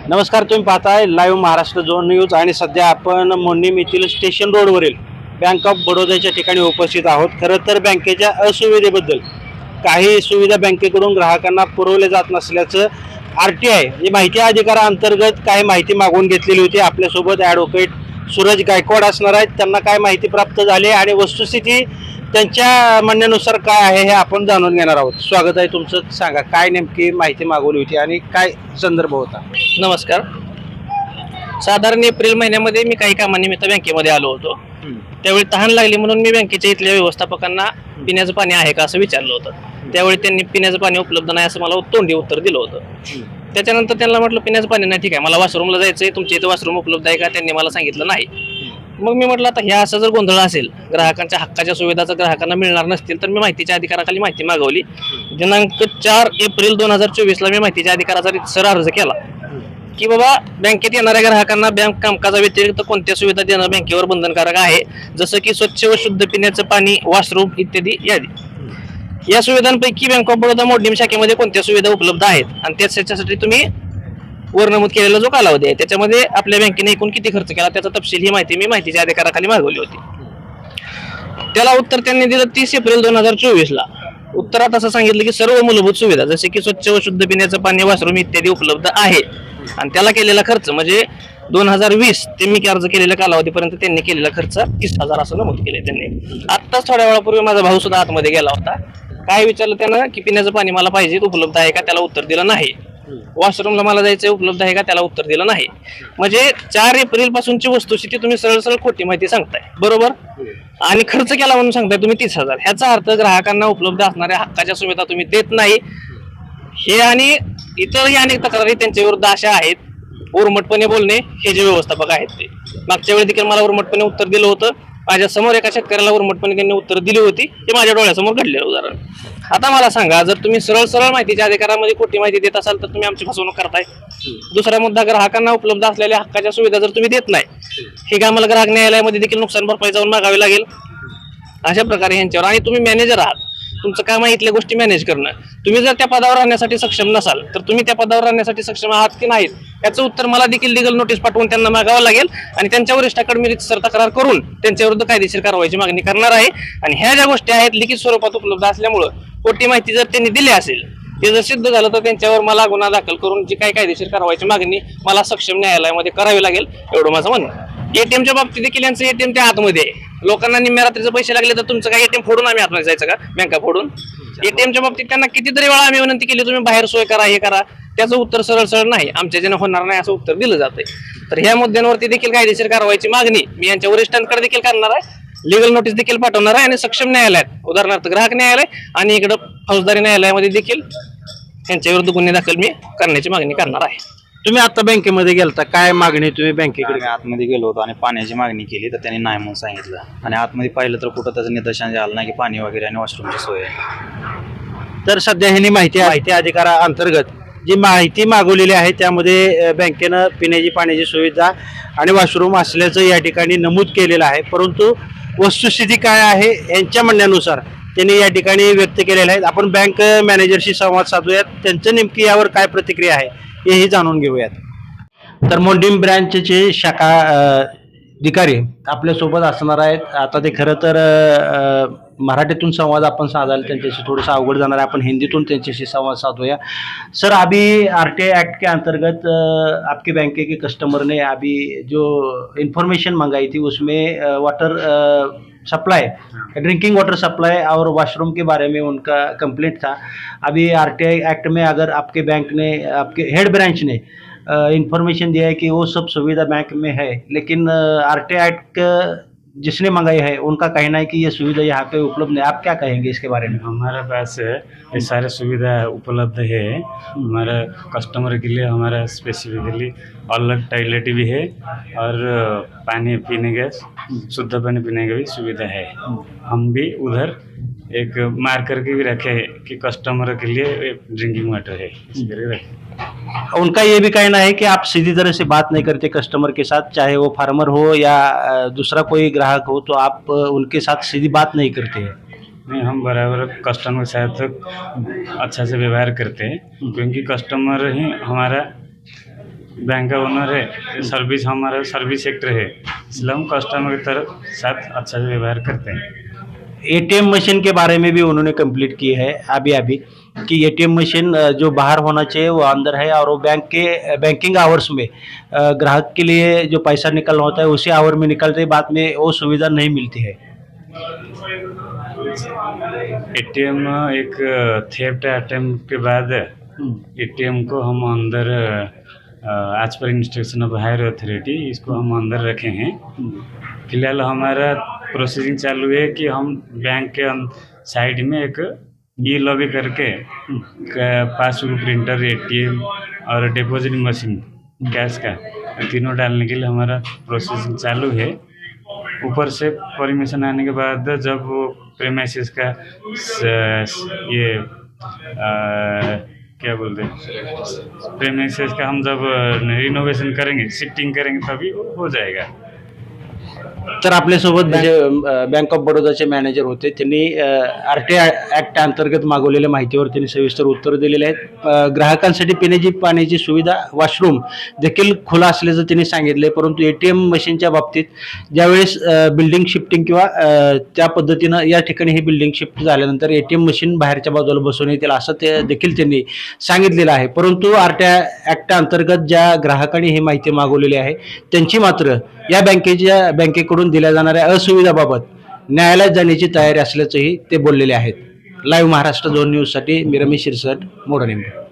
नमस्कार, तुम्ही पाहताय लाईव्ह महाराष्ट्र झोन न्यूज आणि सध्या आपण मोडणीम येथील स्टेशन रोडवरील बँक ऑफ बडोदाच्या ठिकाणी उपस्थित आहोत. खरं तर बँकेच्या असुविधेबद्दल काही सुविधा बँकेकडून ग्राहकांना पुरवल्या जात नसल्याचं RTI म्हणजे माहिती अधिकाराअंतर्गत काही माहिती मागवून घेतलेली होती. आपल्यासोबत ॲडव्होकेट सूरज गायकवाड असणार आहेत. त्यांना काय माहिती प्राप्त झाली आणि वस्तुस्थिती त्यांच्या म्हणण्यानुसार काय आहे हे आपण जाणून घेणार आहोत. स्वागत आहे तुमचं. सांगा काय नेमकी माहिती मागवली होती आणि काय संदर्भ होता. नमस्कार. साधारण एप्रिल महिन्यामध्ये मी काही कामानिमित्त बँकेमध्ये आलो होतो. त्यावेळी तहान लागली म्हणून मी बँकेच्या इथल्या व्यवस्थापकांना पिण्याचं पाणी आहे का असं विचारलं होतं. त्यावेळी त्यांनी पिण्याचं पाणी उपलब्ध नाही असं मला तोंडी उत्तर दिलं होतं. त्याच्यानंतर त्यांना म्हटलं पिण्याचं पाणी नाही, ठीक आहे, मला वॉशरूमला जायचं आहे, तुमच्या इथं वॉशरूम उपलब्ध आहे का? त्यांनी मला सांगितलं नाही. मग मी म्हटलं आता ह्या असं जर गोंधळ असेल, ग्राहकांच्या हक्काच्या सुविधा जर ग्राहकांना मिळणार नसतील तर मी माहितीच्या अधिकाराखाली माहिती मागवली. दिनांक 4 एप्रिल 2024 मी माहितीच्या अधिकाराचा रितसर अर्ज केला की बाबा बँकेत येणाऱ्या ग्राहकांना बँक कामकाजा व्यतिरिक्त कोणत्या सुविधा देणं बँकेवर बंधनकारक आहे, जसं की स्वच्छ व शुद्ध पिण्याचं पाणी, वॉशरूम इत्यादी यादी. या सुविधांपैकी बँक ऑफ बडोदा मोडणीम शाखेमध्ये कोणत्या सुविधा उपलब्ध आहेत आणि त्याच्यासाठी तुम्ही वर नमूद केलेला जो कालावधी आहे त्याच्यामध्ये आपल्या बँकेने एकूण किती खर्च केला त्याचा तपशील ही माहिती मी माहितीच्या अधिकाराखाली मागवली होती. त्याला उत्तर त्यांनी दिलं 30 एप्रिल 2024. उत्तरात असं सांगितलं की सर्व मूलभूत सुविधा जसे की स्वच्छ व शुद्ध पिण्याचं पाणी, वॉशरूम इत्यादी उपलब्ध आहे आणि त्याला केलेला खर्च म्हणजे 2020 ते मी अर्ज केलेल्या कालावधीपर्यंत त्यांनी केलेला खर्च 30,000 असं नमूद केले त्यांनी. आत्ताच थोड्या वेळापूर्वी माझा भाऊ सुद्धा आतमध्ये गेला होता. काय विचारलं त्यानं की पिण्याचं पाणी मला पाहिजे, उपलब्ध आहे का? त्याला उत्तर दिलं नाही. वॉशरूमला मला जायचं उपलब्ध आहे का? त्याला उत्तर दिलं नाही. म्हणजे 4 एप्रिल पासूनची वस्तुस्थिती तुम्ही सरळ सरळ खोटी माहिती सांगताय, बरोबर, आणि खर्च केला म्हणून सांगताय तुम्ही 30,000. ह्याचा अर्थ ग्राहकांना उपलब्ध असणाऱ्या हक्काच्या सुविधा तुम्ही देत नाही हे, आणि इतरही अनेक तक्रारी त्यांच्या विरुद्ध अशा आहेत. उर्मटपणे बोलणे हे जे व्यवस्थापक आहेत ते मागच्या वेळी देखील मला उर्मटपणे उत्तर दिलं होतं. माझ्या समोर एका शेतकऱ्याला उर्मटपणे त्यांनी उत्तर दिली होती, हे माझ्या डोळ्यासमोर घडलेलं उदाहरण. आता मला सांगा, जर तुम्ही सरळ सरळ माहितीच्या अधिकारामध्ये खोटी माहिती देत असाल तर तुम्ही आमची फसवणूक करताय. दुसरा मुद्दा, ग्राहकांना उपलब्ध असलेल्या हक्काच्या सुविधा जर तुम्ही देत नाही, हे का आम्हाला ग्राहक न्यायालयामध्ये देखील नुकसान भरपाई जाऊन मागावी लागेल अशा प्रकारे ह्यांच्यावर. आणि तुम्ही मॅनेजर आहात, तुमचं काम आहे इथल्या गोष्टी मॅनेज करणं. तुम्ही जर त्या पदावर राहण्यासाठी सक्षम नसाल तर तुम्ही त्या पदावर राहण्यासाठी सक्षम आहात की नाहीत याचं उत्तर मला देखील लिगल नोटीस पाठवून त्यांना मागावं लागेल आणि त्यांच्या वरिष्ठाकडे मी रितसर तक्रार करून त्यांच्या विरुद्ध कायदेशीर कारवाईची मागणी करणार आहे. आणि ह्या ज्या गोष्टी आहेत लिखित स्वरूपात उपलब्ध असल्यामुळं खोटी माहिती जर त्यांनी दिली असेल, ते जर सिद्ध झालं तर त्यांच्यावर मला गुन्हा दाखल करून जी काही कायदेशीर कारवाईची मागणी मला सक्षम न्यायालयामध्ये करावी लागेल, एवढं माझं म्हणणं. एटीएमच्या बाबतीत देखील यांचं एटीएम त्या आतमध्ये आहे. लोकांना निम्म्या रात्रीचे पैसे लागले तर तुमचं काय एटीएम फोडून आम्ही आतमध्ये जायचं का? बँका फोडून? एटीएमच्या बाबतीत त्यांना कितीतरी वेळा आम्ही विनंती केली तुम्ही बाहेर सोय करा, हे करा. त्याचं उत्तर सरळ सरळ नाही, आमच्या ज्याने होणार नाही असं उत्तर दिलं जातंय. तर ह्या मुद्द्यांवरती देखील कायदेशीर कारवाईची मागणी मी यांच्या वरिष्ठांकडे देखील करणार आहे, लिगल नोटीस देखील पाठवणार आहे आणि सक्षम न्यायालयात, उदाहरणार्थ ग्राहक न्यायालय आणि इकडं फौजदारी न्यायालयामध्ये देखील यांच्या विरुद्ध गुन्हे दाखल मी करण्याची मागणी करणार आहे. तुम्ही आता बँकेमध्ये गेलता, काय मागणी तुम्ही बँकेकडे? आतमध्ये गेलो होतो आणि पाण्याची मागणी केली तर त्यांनी नाही म्हणून सांगितलं. आणि आतमध्ये पाहिलं तर कुठं त्याचं निदर्शन झालं नाही की पाणी वगैरे आणि वॉशरूमची सोय आहे. तर सध्या ह्यांनी माहिती अधिकाराअंतर्गत जी माहिती मागवलेली आहे त्यामध्ये बँकेनं पिण्याची पाण्याची सुविधा आणि वॉशरूम असल्याचं या ठिकाणी नमूद केलेलं आहे. परंतु वस्तुस्थिती काय आहे यांच्या म्हणण्यानुसार त्यांनी या ठिकाणी व्यक्त केलेलं आहे. आपण बँक मॅनेजरशी संवाद साधूयात, त्यांचं नेमकी यावर काय प्रतिक्रिया आहे हेही जाणून घेऊयात. तर मोडणीम ब्रँचचे शाखा अधिकारी आपल्यासोबत असणार आहेत. आता ते खरं तर मराठीतून संवाद आपण साधायला त्यांच्याशी थोडंसं अवघड जाणार आहे. आपण हिंदीतून त्यांच्याशी संवाद साधूया. सर, अभी RTI एक्ट के अंतर्गत आपके बैंके के कस्टमर ने अभी जो इन्फॉर्मेशन मंगाई थी उसमें water supply, drinking water supply और वॉशरूम के बारे में उनका कंप्लेंट था. अभी RTI एक्ट में अगर आपके बैंक ने, आपके हेड ब्रांच ने इंफॉर्मेशन दिया है कि वो सब सुविधा बैंक में है, लेकिन RTI एक्ट जिसने मंगाई है उनका कहना है कि ये सुविधा यहाँ पे उपलब्ध नहीं. आप क्या कहेंगे इसके बारे में? हमारे पास ये सारे सुविधा उपलब्ध है. हमारे कस्टमर के लिए हमारा स्पेसिफिकली अलग टॉयलेट भी है और पानी पीने का, शुद्ध पानी पीने की भी सुविधा है. हम भी उधर एक मार्क करके भी रखे हैं कि कस्टमर के लिए ड्रिंकिंग वाटर है, इस करके रखे. उनका ये भी कहना है कि आप सीधी तरह से बात नहीं करते कस्टमर के साथ, चाहे वो फार्मर हो या दूसरा कोई ग्राहक हो, तो आप उनके साथ सीधी बात नहीं करते हैं. नहीं, हम बराबर कस्टमर के साथ अच्छा से व्यवहार करते हैं क्योंकि कस्टमर ही हमारा बैंक का ओनर है, सर्विस हमारा सर्विस सेक्टर है, इसलिए हम कस्टमर की तरफ साथ अच्छा से व्यवहार करते हैं। एटीएम मशीन के बारे में भी उन्होंने कंप्लीट की है अभी अभी कि एटीएम मशीन जो बाहर होना चाहिए वो अंदर है, और वो बैंकिंग आवर्स में ग्राहक के लिए जो पैसा निकलना होता है उसी आवर में निकलते हैं, बाद में वो सुविधा नहीं मिलती है। एटीएम एक थेफ्ट अटेम्प्ट के बाद एटीएम को हम अंदर आज पर इंस्ट्रक्शन ऑफ हायर अथॉरिटी इसको हम अंदर रखे हैं। फिलहाल हमारा प्रोसेसिंग चालू है कि हम बैंक के साइड में एक ई लॉबी करके पासबुक प्रिंटर, एटीएम और डिपॉजिट मशीन कैश का तीनों डालने के लिए हमारा प्रोसेसिंग चालू है। ऊपर से परमिशन आने के बाद जब वो प्रेमाइसिस का ये क्या बोलते हैं, प्रेमाइसिस का हम जब रिनोवेशन करेंगे, शिफ्टिंग करेंगे तभी वो हो जाएगा। तर आपल्यासोबत जे बँक ऑफ बडोदाचे मॅनेजर होते त्यांनी आरटीआय ॲक्ट अंतर्गत मागवलेल्या माहितीवर त्यांनी सविस्तर उत्तर दिलेले आहेत। ग्राहकांसाठी पिण्याची पाण्याची सुविधा, वॉशरूम देखील खुला असल्याचं त्यांनी सांगितले, परंतु एटीएम मशीनच्या बाबतीत ज्यावेळेस बिल्डिंग शिफ्टिंग किंवा त्या पद्धतीनं या ठिकाणी ही बिल्डिंग शिफ्ट झाल्यानंतर एटीएम मशीन बाहेरच्या बाजूला बसवण्यात येईल असं ते देखील त्यांनी सांगितलेलं आहे। परंतु आरटीआय ॲक्ट अंतर्गत ज्या ग्राहकांनी ही माहिती मागवलेली आहे त्यांची मात्र या बँकेकडून दिल्या जाणाऱ्या असुविधाबाबत न्यायालयात जाण्याची तयारी असल्याचंही ते बोललेले आहेत। लाईव्ह महाराष्ट्र 2 न्यूजसाठी मी रमेश शिरसट, मोडा निंबे।